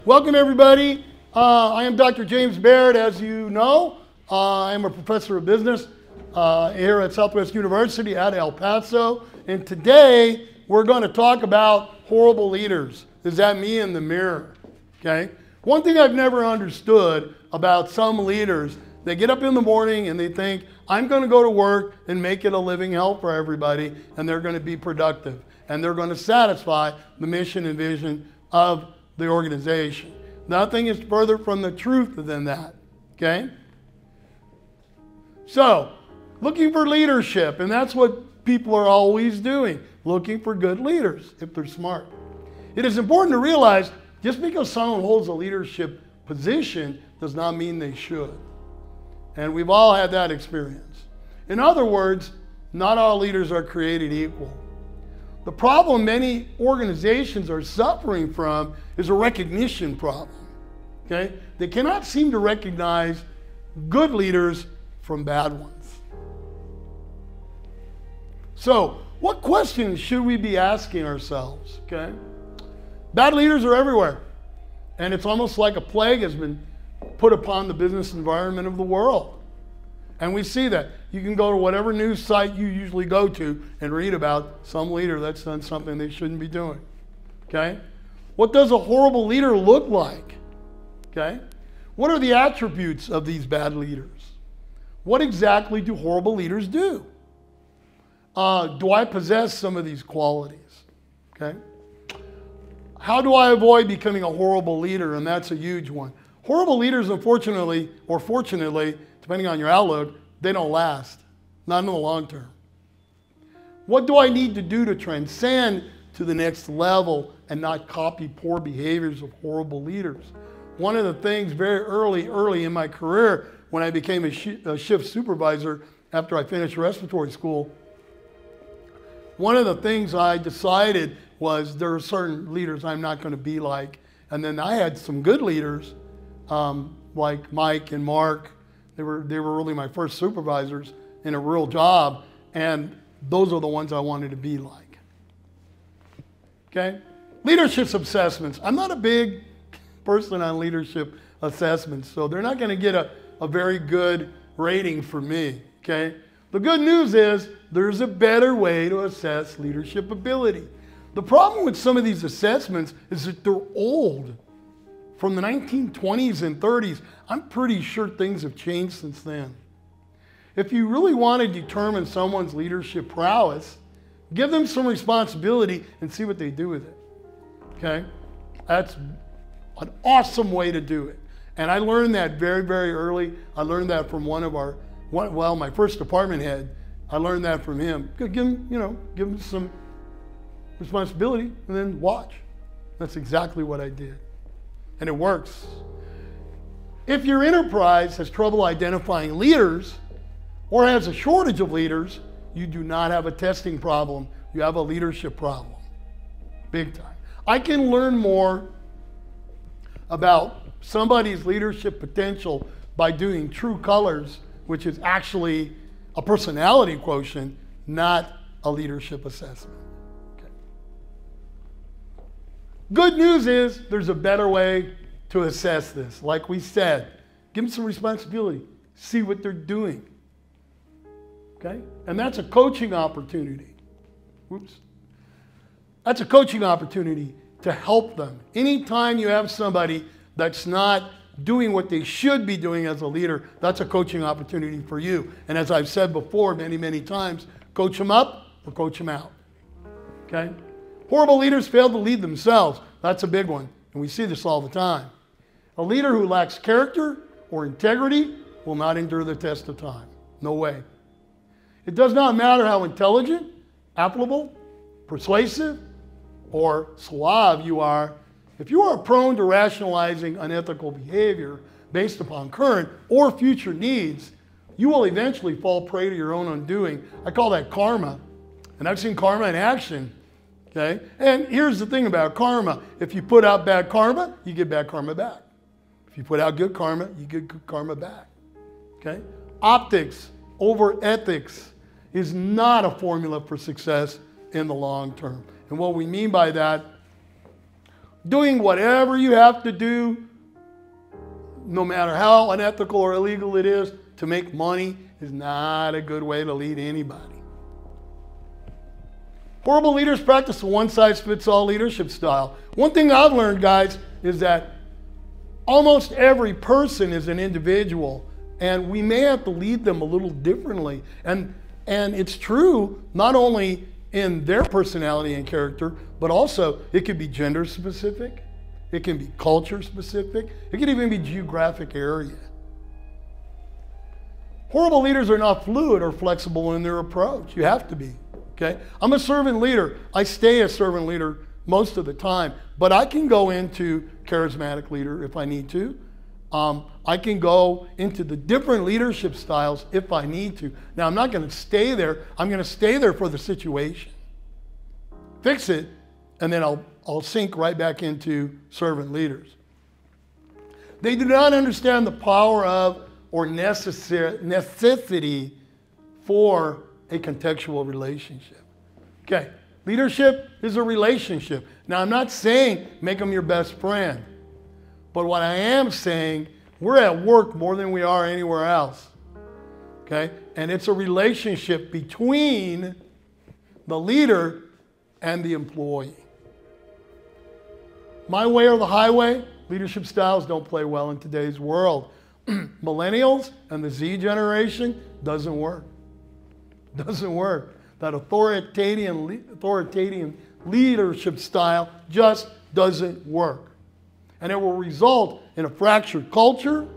Welcome, everybody. I am Dr. James Baird. As you know, I am a professor of business here at Southwest University at El Paso. And today, we're going to talk about horrible leaders. Is that me in the mirror? Okay. One thing I've never understood about some leaders, they get up in the morning and they think, I'm going to go to work and make it a living hell for everybody, and they're going to be productive, and they're going to satisfy the mission and vision of the organization. Nothing is further from the truth than that, okay? So, looking for leadership, and that's what people are always doing, looking for good leaders if they're smart. It is important to realize just because someone holds a leadership position does not mean they should. And we've all had that experience. In other words, not all leaders are created equal. The problem many organizations are suffering from is a recognition problem. Okay? They cannot seem to recognize good leaders from bad ones. So, what questions should we be asking ourselves? Okay? Bad leaders are everywhere. And it's almost like a plague has been put upon the business environment of the world. And we see that. You can go to whatever news site you usually go to and read about some leader that's done something they shouldn't be doing. Okay? What does a horrible leader look like? Okay? What are the attributes of these bad leaders? What exactly do horrible leaders do? Do I possess some of these qualities? Okay? How do I avoid becoming a horrible leader? And that's a huge one. Horrible leaders, unfortunately, or fortunately, depending on your outlook, they don't last. Not in the long term. What do I need to do to transcend to the next level and not copy poor behaviors of horrible leaders? One of the things very early in my career, when I became a shift supervisor after I finished respiratory school, one of the things I decided was there are certain leaders I'm not going to be like. And then I had some good leaders, like Mike and Mark. They were really my first supervisors in a real job, and those are the ones I wanted to be like. Okay? Leadership assessments. I'm not a big person on leadership assessments, so they're not going to get a very good rating for me. Okay? The good news is there's a better way to assess leadership ability. The problem with some of these assessments is that they're old. From the 1920s and 30s, I'm pretty sure things have changed since then. If you really want to determine someone's leadership prowess, give them some responsibility and see what they do with it. Okay? That's an awesome way to do it. And I learned that very, very early. I learned that from my first department head. I learned that from him. Give him some responsibility and then watch. That's exactly what I did. And it works. If your enterprise has trouble identifying leaders or has a shortage of leaders, you do not have a testing problem. You have a leadership problem. Big time. I can learn more about somebody's leadership potential by doing True Colors, which is actually a personality quotient, not a leadership assessment. Good news is there's a better way to assess this. Like we said, give them some responsibility. See what they're doing. Okay? And that's a coaching opportunity. Oops. That's a coaching opportunity to help them. Anytime you have somebody that's not doing what they should be doing as a leader, that's a coaching opportunity for you. And as I've said before many, many times, coach them up or coach them out. Okay? Horrible leaders fail to lead themselves. That's a big one, and we see this all the time. A leader who lacks character or integrity will not endure the test of time. No way. It does not matter how intelligent, affable, persuasive, or suave you are. If you are prone to rationalizing unethical behavior based upon current or future needs, you will eventually fall prey to your own undoing. I call that karma, and I've seen karma in action. Okay? And here's the thing about karma. If you put out bad karma, you get bad karma back. If you put out good karma, you get good karma back. Okay? Optics over ethics is not a formula for success in the long term. And what we mean by that, Doing whatever you have to do, no matter how unethical or illegal it is, to make money is not a good way to lead anybody. Horrible leaders practice a one-size-fits-all leadership style. One thing I've learned, guys, is that almost every person is an individual, and we may have to lead them a little differently. And it's true not only in their personality and character, but also it could be gender specific, it can be culture specific, it can even be geographic area. Horrible leaders are not fluid or flexible in their approach. You have to be, okay? I'm a servant leader. I stay a servant leader most of the time, but I can go into charismatic leader if I need to. I can go into the different leadership styles if I need to. Now, I'm not going to stay there. I'm going to stay there for the situation. Fix it, and then I'll sink right back into servant leaders. They do not understand the power of or necessity for a contextual relationship. Okay, leadership is a relationship. Now, I'm not saying make them your best friend, but what I am saying, we're at work more than we are anywhere else. Okay, and it's a relationship between the leader and the employee. My way or the highway, leadership styles don't play well in today's world. Millennials and the Z generation doesn't work. Doesn't work. That authoritarian leadership style just doesn't work. And it will result in a fractured culture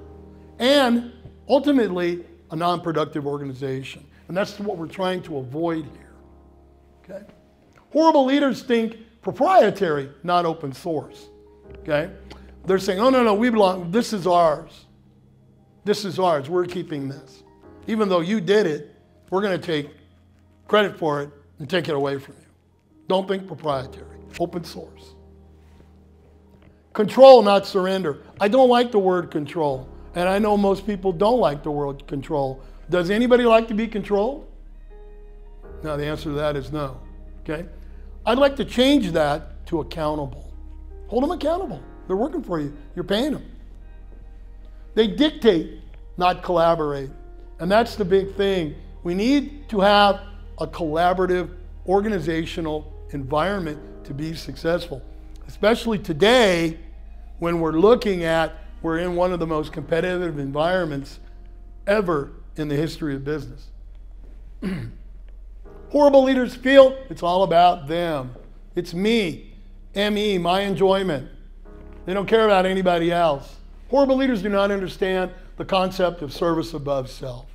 and ultimately a non-productive organization. And that's what we're trying to avoid here. Okay? Horrible leaders think proprietary, not open source. Okay? They're saying, oh, no, we belong, this is ours. This is ours, we're keeping this. Even though you did it, we're going to take credit for it and take it away from you. Don't think proprietary, open source. Control, not surrender. I don't like the word control, and I know most people don't like the word control. Does anybody like to be controlled? No, the answer to that is no, okay? I'd like to change that to accountable. Hold them accountable. They're working for you. You're paying them. They dictate, not collaborate. And that's the big thing. We need to have a collaborative organizational environment to be successful. Especially today, when we're in one of the most competitive environments ever in the history of business. Horrible leaders feel it's all about them. It's me, M-E, my enjoyment. They don't care about anybody else. Horrible leaders do not understand the concept of service above self.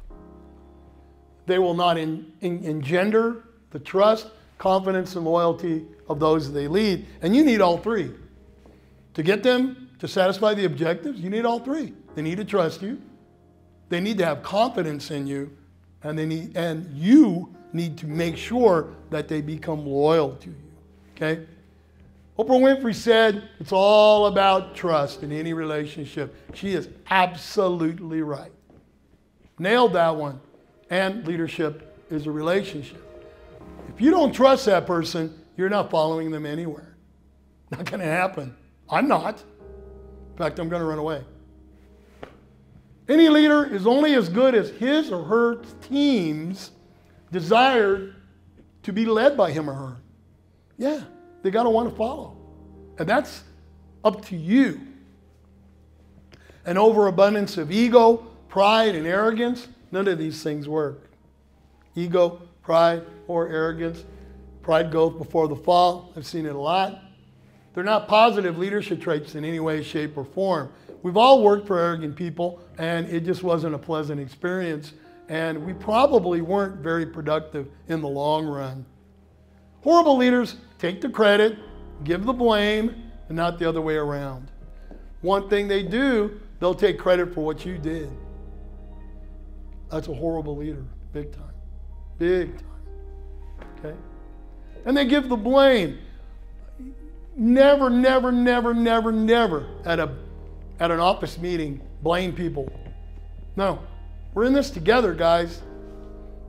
They will not engender the trust, confidence, and loyalty of those they lead. And you need all three. To get them to satisfy the objectives, you need all three. They need to trust you. They need to have confidence in you. And you need to make sure that they become loyal to you. Okay? Oprah Winfrey said it's all about trust in any relationship. She is absolutely right. Nailed that one. And leadership is a relationship. If you don't trust that person, you're not following them anywhere. Not going to happen. I'm not. In fact, I'm going to run away. Any leader is only as good as his or her team's desire to be led by him or her. Yeah, they got to want to follow. And that's up to you. An overabundance of ego, pride, and arrogance, none of these things work. Ego, pride, or arrogance. Pride goes before the fall. I've seen it a lot. They're not positive leadership traits in any way, shape, or form. We've all worked for arrogant people, and it just wasn't a pleasant experience. And we probably weren't very productive in the long run. Horrible leaders take the credit, give the blame, and not the other way around. One thing they do, they'll take credit for what you did. That's a horrible leader, big time. Big time. Okay? And they give the blame. Never, never, never, never, never at an office meeting blame people. No. We're in this together, guys.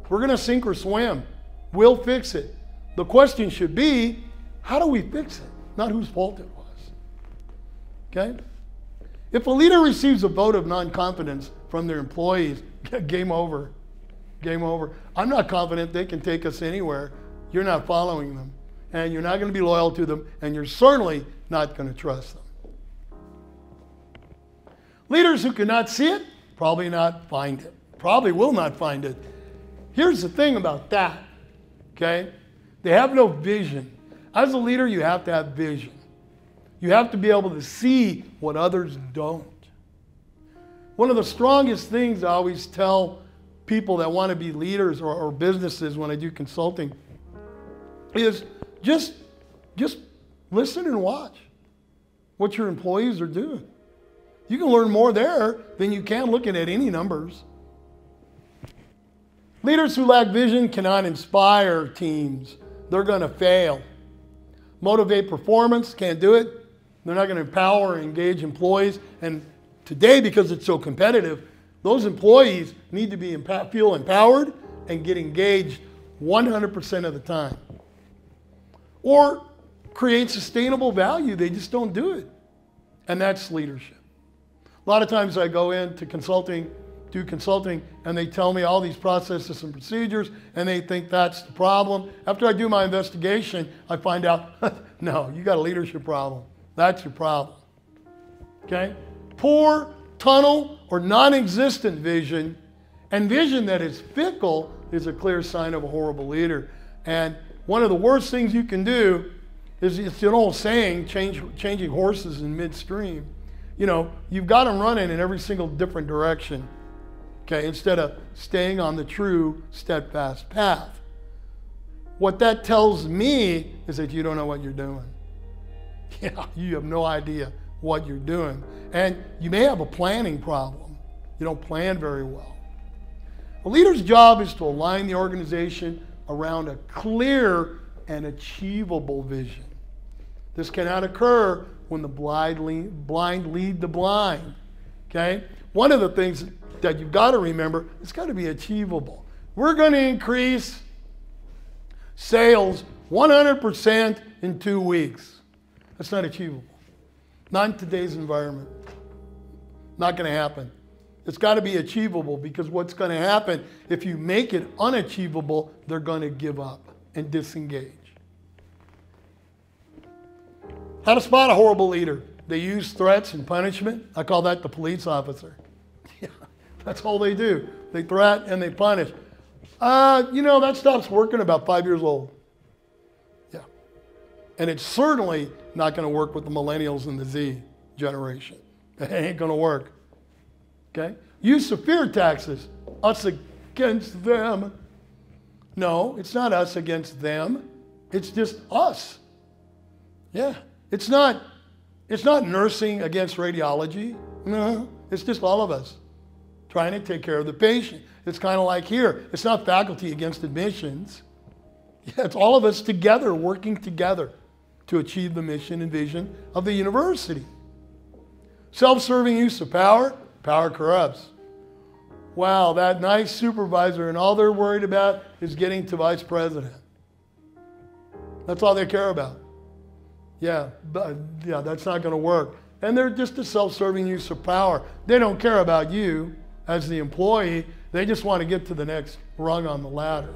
We're going to sink or swim. We'll fix it. The question should be, how do we fix it? Not whose fault it was. Okay? If a leader receives a vote of non-confidence from their employees, game over. Game over. I'm not confident they can take us anywhere. You're not following them. And you're not going to be loyal to them. And you're certainly not going to trust them. Leaders who cannot see it, probably not find it. Probably will not find it. Here's the thing about that. Okay? They have no vision. As a leader, you have to have vision. You have to be able to see what others don't. One of the strongest things I always tell people that want to be leaders or businesses when I do consulting is just listen and watch what your employees are doing. You can learn more there than you can looking at any numbers. Leaders who lack vision cannot inspire teams. They're going to fail. Motivate performance, can't do it. They're not going to empower and engage employees. And today, because it's so competitive, those employees need to be feel empowered and get engaged 100% of the time. Or create sustainable value. They just don't do it. And that's leadership. A lot of times I go into consulting, do consulting, and they tell me all these processes and procedures, and they think that's the problem. After I do my investigation, I find out, no, you got a leadership problem. That's your problem. Okay? Poor, tunnel, or non-existent vision, and vision that is fickle is a clear sign of a horrible leader. And one of the worst things you can do is, it's an old saying, changing horses in midstream. You know, you've got them running in every single different direction, okay, instead of staying on the true, steadfast path. What that tells me is that you don't know what you're doing. Yeah, you have no idea what you're doing. And you may have a planning problem. You don't plan very well. A leader's job is to align the organization around a clear and achievable vision. This cannot occur when the blind lead the blind. Okay? One of the things that you've got to remember, it's got to be achievable. We're going to increase sales 100% in 2 weeks. That's not achievable. Not in today's environment. Not going to happen. It's got to be achievable, because what's going to happen if you make it unachievable, they're going to give up and disengage. How to spot a horrible leader. They use threats and punishment. I call that the police officer. Yeah, that's all they do. They threat and they punish. You know, that stops working about 5 years old. Yeah. And it's certainly not going to work with the millennials and the Z generation. It ain't going to work. Okay? Use of fear taxes. Us against them. No, it's not us against them. It's just us. Yeah. It's not nursing against radiology. No, it's just all of us trying to take care of the patient. It's kind of like here. It's not faculty against admissions. Yeah, it's all of us together, working together to achieve the mission and vision of the university. Self-serving use of power. Power corrupts. Wow, that nice supervisor, and all they're worried about is getting to vice president. That's all they care about. Yeah, that's not going to work. And they're just a self-serving use of power. They don't care about you as the employee. They just want to get to the next rung on the ladder.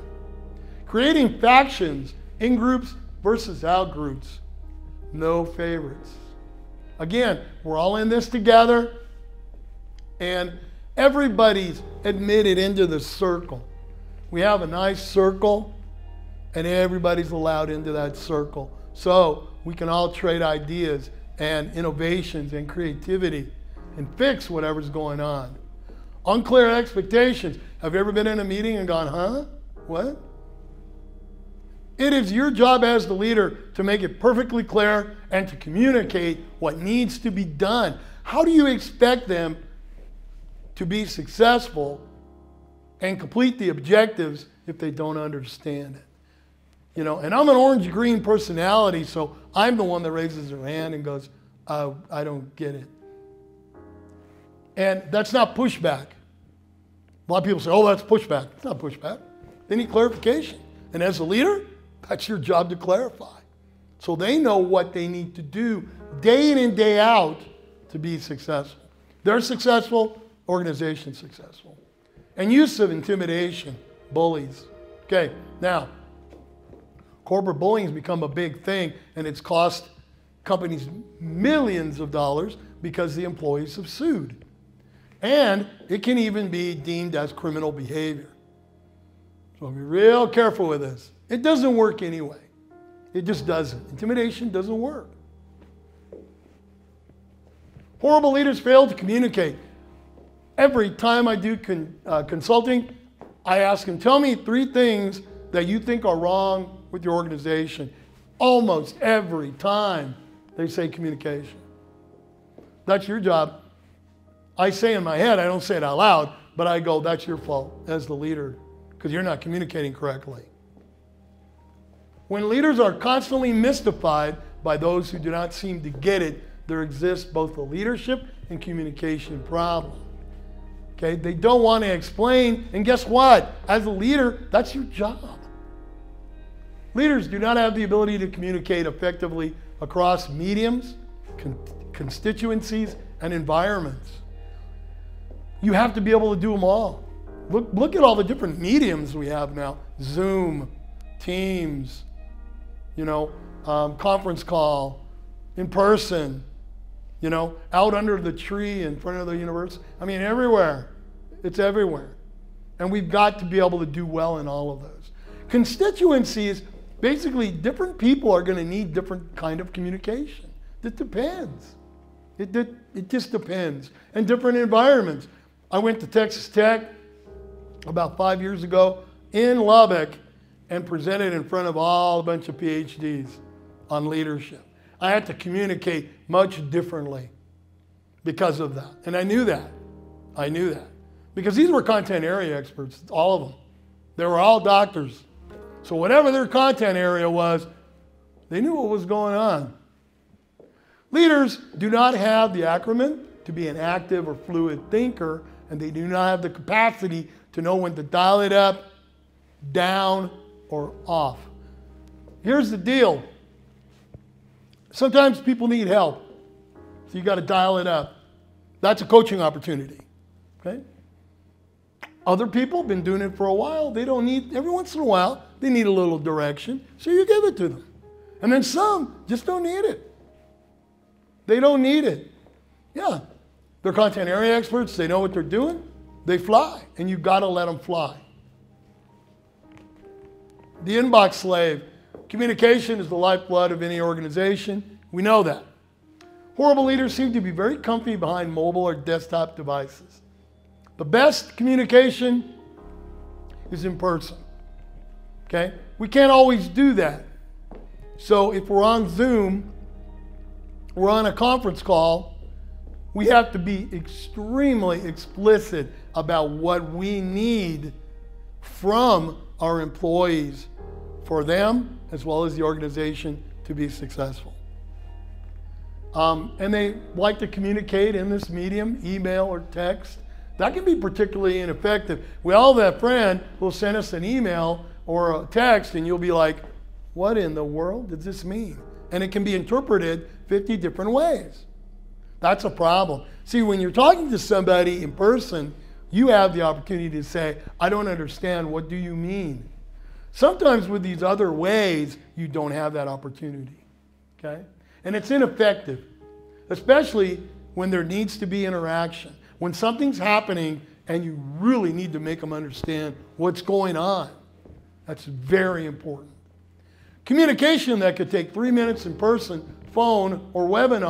Creating factions, in-groups versus out-groups. No favorites. Again, we're all in this together, and everybody's admitted into the circle. We have a nice circle, and everybody's allowed into that circle. So we can all trade ideas and innovations and creativity and fix whatever's going on. Unclear expectations. Have you ever been in a meeting and gone, huh? What? It is your job as the leader to make it perfectly clear and to communicate what needs to be done. How do you expect them to be successful and complete the objectives if they don't understand it? You know, and I'm an orange-green personality, so I'm the one that raises their hand and goes, I don't get it. And that's not pushback. A lot of people say, oh, that's pushback. It's not pushback. They need clarification. And as a leader, that's your job to clarify. So they know what they need to do day in and day out to be successful. They're successful, organization's successful. And use of intimidation, bullies. Okay, now, corporate bullying has become a big thing, and it's cost companies millions of dollars because the employees have sued. And it can even be deemed as criminal behavior. So be real careful with this. It doesn't work anyway. It just doesn't. Intimidation doesn't work. Horrible leaders fail to communicate. Every time I do consulting, I ask them, tell me 3 things that you think are wrong with your organization. Almost every time they say communication. That's your job. I say in my head, I don't say it out loud, but I go, that's your fault as the leader because you're not communicating correctly. When leaders are constantly mystified by those who do not seem to get it, there exists both a leadership and communication problem. Okay, they don't want to explain, and guess what? As a leader, that's your job. Leaders do not have the ability to communicate effectively across mediums, constituencies, and environments. You have to be able to do them all. Look at all the different mediums we have now. Zoom, Teams, conference call, in person, out under the tree in front of the university. I mean, everywhere. It's everywhere. And we've got to be able to do well in all of those. Constituencies, basically different people are going to need different kind of communication. It depends. It just depends. And different environments. I went to Texas Tech about 5 years ago in Lubbock and presented in front of a bunch of PhDs on leadership. I had to communicate much differently because of that. And I knew that. Because these were content area experts, all of them. They were all doctors. So whatever their content area was, they knew what was going on. Leaders do not have the acumen to be an active or fluid thinker, and they do not have the capacity to know when to dial it up, down, or off. Here's the deal. Sometimes people need help, so you got to dial it up. That's a coaching opportunity. Okay? Other people have been doing it for a while. They don't need, every once in a while, they need a little direction, so you give it to them. And then some just don't need it. They don't need it. Yeah, they're content area experts. They know what they're doing. They fly, and you've got to let them fly. The inbox slave. Communication is the lifeblood of any organization. We know that. Horrible leaders seem to be very comfy behind mobile or desktop devices. The best communication is in person. Okay? We can't always do that. So if we're on Zoom, we're on a conference call, we have to be extremely explicit about what we need from our employees for them as well as the organization to be successful. And they like to communicate in this medium, email or text. That can be particularly ineffective. We all have that friend who will send us an email or a text and you'll be like, what in the world does this mean? And it can be interpreted 50 different ways. That's a problem. See, when you're talking to somebody in person, you have the opportunity to say, I don't understand, what do you mean? Sometimes with these other ways, you don't have that opportunity, okay? And it's ineffective, especially when there needs to be interaction. When something's happening and you really need to make them understand what's going on, that's very important. Communication that could take 3 minutes in person, phone, or webinar